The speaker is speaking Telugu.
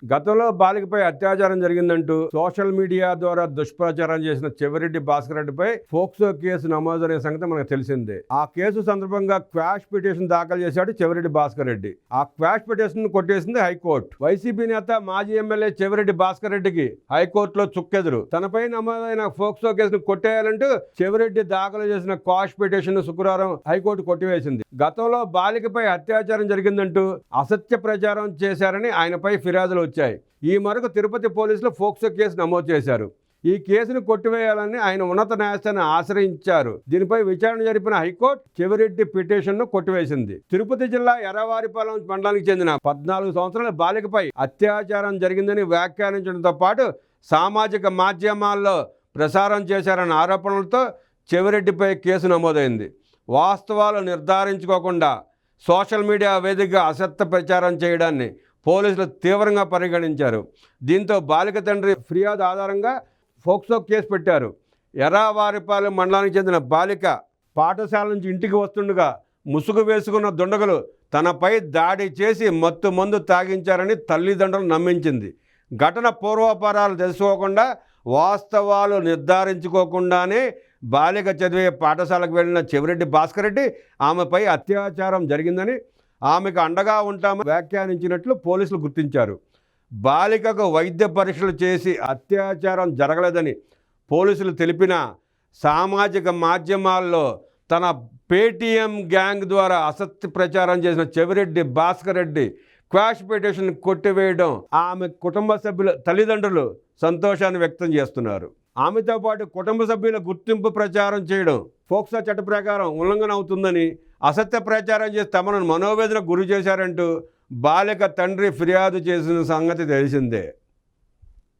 గతంలో బాలికపై అత్యాచారం జరిగిందంటూ సోషల్ మీడియా ద్వారా దుష్ప్రచారం చేసిన చెవిరెడ్డి భాస్కర్ రెడ్డిపై ఫోక్సో కేసు నమోదైన సంగతి మనకు తెలిసిందే. ఆ కేసు సందర్భంగా క్వాష్ పిటిషన్ దాఖలు చేశాడు చెవిరెడ్డి భాస్కర్ రెడ్డి. ఆ క్వాష్ పిటిషన్ కొట్టేసింది హైకోర్టు. వైసీపీ నేత మాజీ ఎమ్మెల్యే చెవిరెడ్డి భాస్కర్ రెడ్డికి హైకోర్టులో చుక్కెదురు. తనపై నమోదైన ఫోక్సో కేసును కొట్టేయాలంటూ చెవిరెడ్డి దాఖలు చేసిన క్వాష్ పిటిషన్ శుక్రవారం హైకోర్టు కొట్టివేసింది. గతంలో బాలికపై అత్యాచారం జరిగిందంటూ అసత్య ప్రచారం చేశారని ఆయనపై ఫిర్యాదులు వచ్చాయి. ఈ మేరకు తిరుపతి పోలీసులు ఫోక్సో కేసు నమోదు చేశారు. ఈ కేసును కొట్టివేయాలని ఆయన ఉన్నత న్యాయస్థానాన్ని ఆశ్రయించారు. దీనిపై విచారణ జరిపిన హైకోర్టు చెవిరెడ్డి పిటిషన్ను కొట్టివేసింది. తిరుపతి జిల్లా ఎర్రవారిపాలెం మండలానికి చెందిన 14 సంవత్సరాల బాలికపై అత్యాచారం జరిగిందని వ్యాఖ్యానించడంతో పాటు సామాజిక మాధ్యమాల్లో ప్రసారం చేశారన్న ఆరోపణలతో చెవిరెడ్డిపై కేసు నమోదైంది. వాస్తవాలు నిర్ధారించుకోకుండా సోషల్ మీడియా వేదికగా అసత్య ప్రచారం చేయడాన్ని పోలీసులు తీవ్రంగా పరిగణించారు. దీంతో బాలిక తండ్రి ఫిర్యాదు ఆధారంగా ఫోక్సో కేసు పెట్టారు. ఎర్రవారిపాలెం మండలానికి చెందిన బాలిక పాఠశాల నుంచి ఇంటికి వస్తుండగా ముసుగు వేసుకున్న దుండగులు తనపై దాడి చేసి మత్తు మందు తాగించారని తల్లిదండ్రులు నమ్మించింది. ఘటన పూర్వాపరాలు తెలుసుకోకుండా వాస్తవాలు నిర్ధారించుకోకుండానే బాలిక చదివే పాఠశాలకు వెళ్ళిన చెవిరెడ్డి భాస్కర్ రెడ్డి ఆమెపై అత్యాచారం జరిగిందని, ఆమెకు అండగా ఉంటామని వ్యాఖ్యానించినట్లు పోలీసులు గుర్తించారు. బాలికకు వైద్య పరీక్షలు చేసి అత్యాచారం జరగలేదని పోలీసులు తెలిపినా సామాజిక మాధ్యమాల్లో తన పేటీఎం గ్యాంగ్ ద్వారా అసత్య ప్రచారం చేసిన చెవిరెడ్డి భాస్కర్ రెడ్డి క్వాష్ పిటిషన్ కొట్టివేయడం ఆమె కుటుంబ సభ్యుల తల్లిదండ్రులు సంతోషాన్ని వ్యక్తం చేస్తున్నారు. ఆమెతో పాటు కుటుంబ సభ్యుల గుర్తింపు ప్రచారం చేయడం ఫోక్సో చట్ట ప్రకారం ఉల్లంఘన అవుతుందని, అసత్య ప్రచారం చేసి తమను మనోవేదనకు గురి చేశారంటూ బాలిక తండ్రి ఫిర్యాదు చేసిన సంగతి తెలిసిందే.